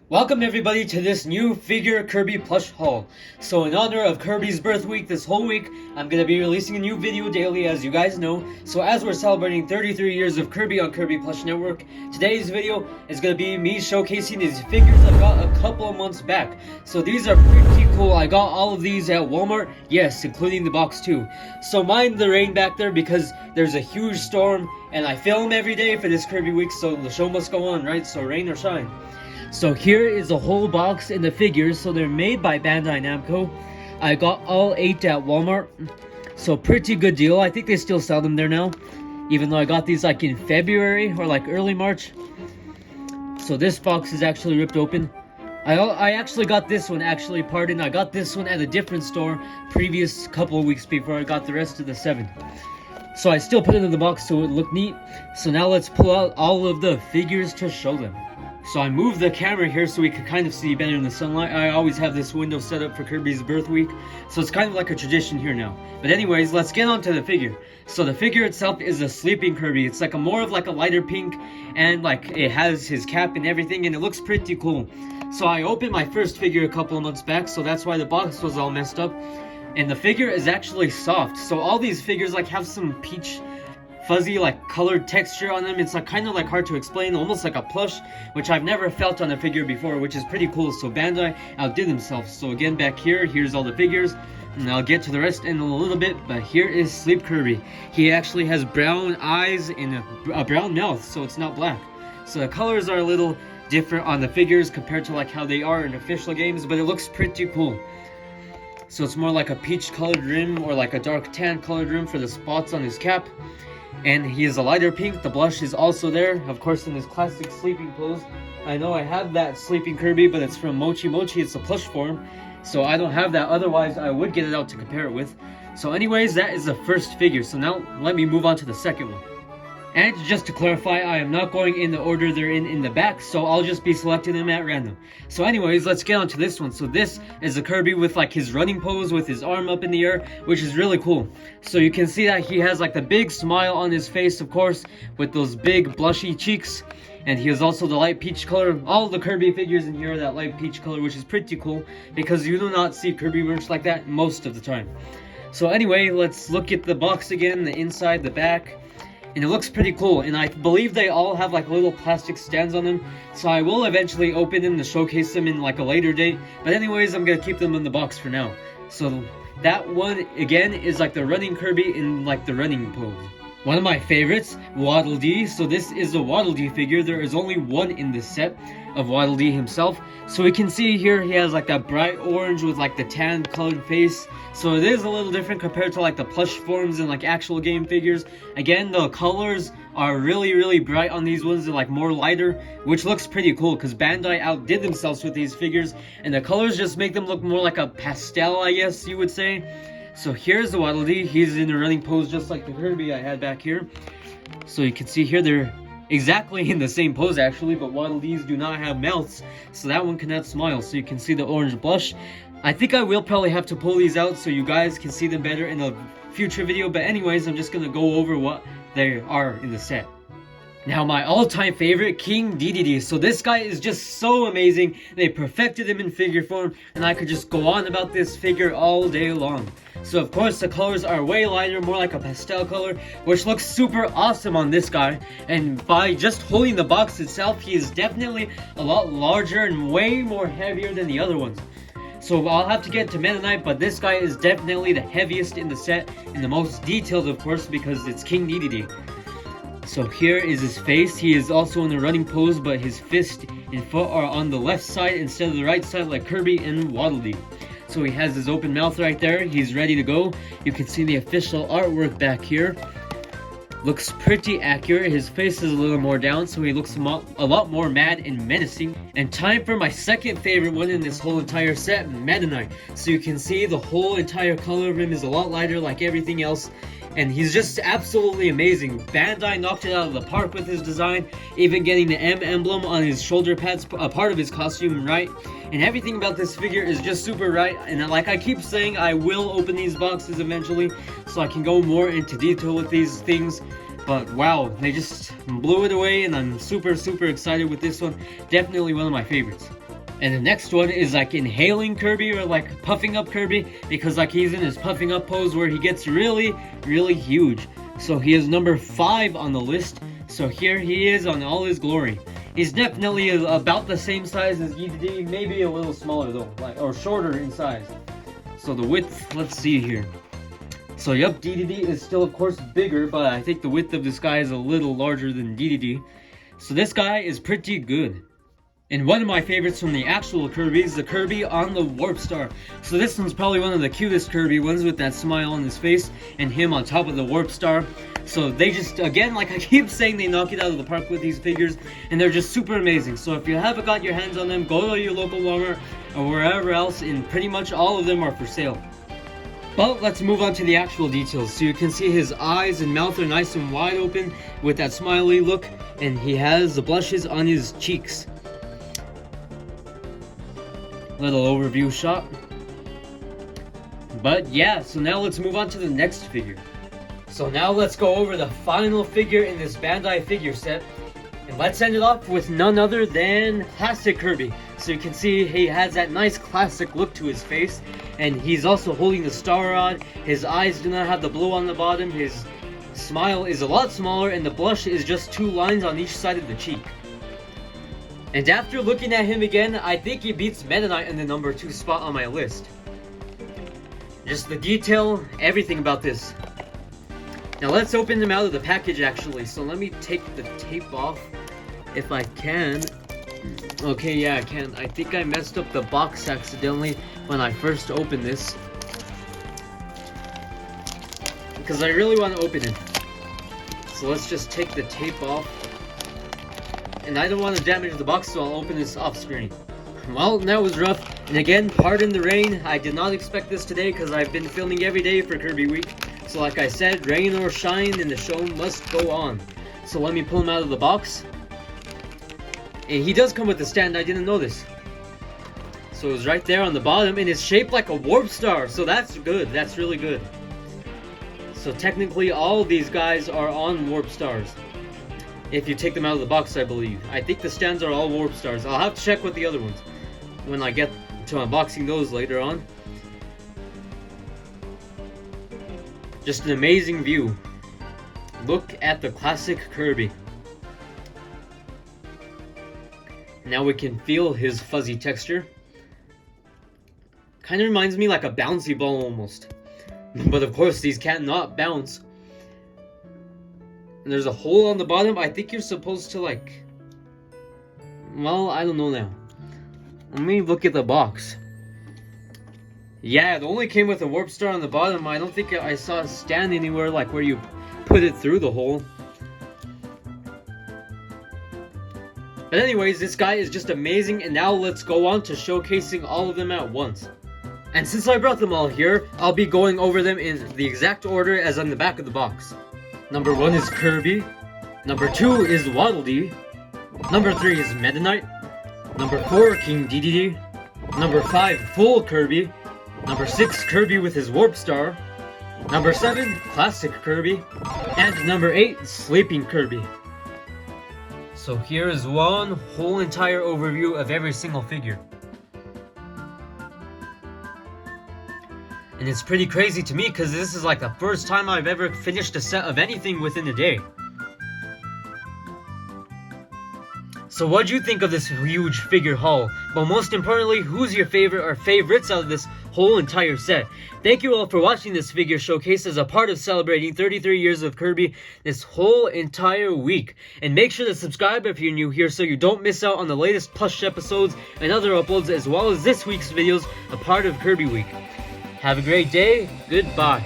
Welcome everybody to this new figure Kirby plush haul. So in honor of Kirby's birth week this whole week, I'm going to be releasing a new video daily as you guys know. So as we're celebrating 33 years of Kirby on Kirby Plush Network, today's video is going to be me showcasing these figures I got a couple of months back. So these are pretty cool. I got all of these at Walmart, yes, including the box too. So mind the rain back there because there's a huge storm and I film every day for this Kirby week, so the show must go on, right? So rain or shine. So here is a whole box in the figures. So they're made by Bandai Namco. I got all 8 at Walmart. So pretty good deal. I think they still sell them there now, even though I got these like in February or like early March. So this box is actually ripped open. I actually got this one, I got this one at a different store previous couple of weeks before I got the rest of the 7. So I still put it in the box so it looked neat. So now let's pull out all of the figures to show them. So I moved the camera here so we could kind of see better in the sunlight. I always have this window set up for Kirby's birth week, so it's kind of like a tradition here now. But anyways, let's get on to the figure. So the figure itself is a sleeping Kirby. It's like more of like a lighter pink, and like it has his cap and everything, and it looks pretty cool. So I opened my first figure a couple of months back, so that's why the box was all messed up. And the figure is actually soft. So all these figures like have some peach fuzzy like colored texture on them. It's like kind of like hard to explain, almost like a plush, which I've never felt on a figure before, which is pretty cool. So Bandai outdid themselves. So again, back here's all the figures, and I'll get to the rest in a little bit. But here is Sleep Kirby. He actually has brown eyes and a brown mouth, so it's not black. So the colors are a little different on the figures compared to like how they are in official games, but it looks pretty cool. So it's more like a peach colored rim or like a dark tan colored rim for the spots on his cap. And he is a lighter pink. The blush is also there, of course, in his classic sleeping pose. I know I have that sleeping Kirby, but it's from Mochi Mochi. It's a plush form, so I don't have that. Otherwise, I would get it out to compare it with. So anyways, that is the first figure. So now let me move on to the second one. And just to clarify, I am not going in the order they're in the back, so I'll just be selecting them at random. So anyways, let's get on to this one. So this is a Kirby with like his running pose with his arm up in the air, which is really cool. So you can see that he has like the big smile on his face, of course, with those big blushy cheeks. And he is also the light peach color. All the Kirby figures in here are that light peach color, which is pretty cool because you do not see Kirby merch like that most of the time. So anyway, let's look at the box again, the inside, the back. And it looks pretty cool, and I believe they all have like little plastic stands on them, so I will eventually open them to showcase them in like a later date. But anyways, I'm gonna keep them in the box for now. So that one again is like the running Kirby in like the running pose. One of my favorites, Waddle Dee. So this is a Waddle Dee figure. There is only one in this set of Waddle Dee himself. So we can see here he has like that bright orange with like the tan colored face. So it is a little different compared to like the plush forms and like actual game figures. Again, the colors are really bright on these ones. They're like more lighter, which looks pretty cool because Bandai outdid themselves with these figures. And the colors just make them look more like a pastel, I guess you would say. So here's the Waddle Dee. He's in a running pose just like the Kirby I had back here. So you can see here they're exactly in the same pose actually, but Waddle Dees do not have mouths, so that one cannot smile. So you can see the orange blush. I think I will probably have to pull these out so you guys can see them better in a future video, but anyways, I'm just gonna go over what they are in the set. Now my all-time favorite, King Dedede. So this guy is just so amazing. They perfected him in figure form, and I could just go on about this figure all day long. So of course the colors are way lighter, more like a pastel color, which looks super awesome on this guy. And by just holding the box itself, he is definitely a lot larger and way more heavier than the other ones. So I'll have to get to Meta Knight, but this guy is definitely the heaviest in the set, and the most detailed of course because it's King Dedede. So here is his face. He is also in the running pose, but his fist and foot are on the left side instead of the right side like Kirby and Waddle Dee. So he has his open mouth right there. He's ready to go. You can see the official artwork back here. Looks pretty accurate. His face is a little more down, so he looks a lot more mad and menacing. And time for my second favorite one in this whole entire set, Meta Knight. So you can see the whole entire color of him is a lot lighter like everything else. And he's just absolutely amazing. Bandai knocked it out of the park with his design, even getting the M emblem on his shoulder pads, a part of his costume, right? And everything about this figure is just super right. And like I keep saying, I will open these boxes eventually, so I can go more into detail with these things. But wow, they just blew it away, and I'm super excited with this one. Definitely one of my favorites. And the next one is like inhaling Kirby, or like puffing up Kirby, because like he's in his puffing up pose where he gets really huge. So he is number 5 on the list. So here he is on all his glory. He's definitely about the same size as DDD, maybe a little smaller though, like, or shorter in size. So the width, let's see here. So yep, DDD is still of course bigger, but I think the width of this guy is a little larger than DDD. So this guy is pretty good. And one of my favorites from the actual Kirby is the Kirby on the Warp Star. So this one's probably one of the cutest Kirby ones, with that smile on his face and him on top of the Warp Star. So they just, again, like I keep saying, they knock it out of the park with these figures, and they're just super amazing. So if you haven't got your hands on them, go to your local Walmart or wherever else, and pretty much all of them are for sale. But let's move on to the actual details. So you can see his eyes and mouth are nice and wide open with that smiley look, and he has the blushes on his cheeks. Little overview shot. But yeah, so now let's move on to the next figure. So now let's go over the final figure in this Bandai figure set. And let's end it off with none other than Classic Kirby. So you can see he has that nice classic look to his face. And he's also holding the star rod. His eyes do not have the blue on the bottom. His smile is a lot smaller, and the blush is just 2 lines on each side of the cheek. And after looking at him again, I think he beats Meta Knight in the number 2 spot on my list. Just the detail, everything about this. Now let's open them out of the package actually. So let me take the tape off if I can. Okay, yeah, I can. I think I messed up the box accidentally when I first opened this, because I really want to open it. So let's just take the tape off. And I don't want to damage the box, so I'll open this off screen. Well, that was rough. And again, pardon the rain. I did not expect this today because I've been filming every day for Kirby Week. So like I said, rain or shine, and the show must go on. So let me pull him out of the box. And he does come with a stand, I didn't know this. So it's right there on the bottom, and it's shaped like a warp star. So that's good, that's really good. So technically all of these guys are on warp stars. If you take them out of the box, I believe. I think the stands are all warp stars. I'll have to check with the other ones when I get to unboxing those later on. Just an amazing view. Look at the classic Kirby. Now we can feel his fuzzy texture. Kind of reminds me like a bouncy ball almost. But of course these cannot bounce. And there's a hole on the bottom. I think you're supposed to like... Well, I don't know now. Let me look at the box. Yeah, it only came with a warp star on the bottom. I don't think I saw a stand anywhere like where you put it through the hole. But anyways, this guy is just amazing, and now let's go on to showcasing all of them at once. And since I brought them all here, I'll be going over them in the exact order as on the back of the box. Number 1 is Kirby. Number 2 is Waddle Dee. Number 3 is Meta Knight. Number 4, King Dedede. Number 5, Full Kirby. Number 6, Kirby with his Warp Star. Number 7, Classic Kirby. And number 8, Sleeping Kirby. So here is one whole entire overview of every single figure. And it's pretty crazy to me because this is like the first time I've ever finished a set of anything within a day. So what'd you think of this huge figure haul? But most importantly, who's your favorite or favorites out of this whole entire set? Thank you all for watching this figure showcase as a part of celebrating 33 years of Kirby this whole entire week. And make sure to subscribe if you're new here so you don't miss out on the latest Plush episodes and other uploads, as well as this week's videos, a part of Kirby Week. Have a great day. Goodbye.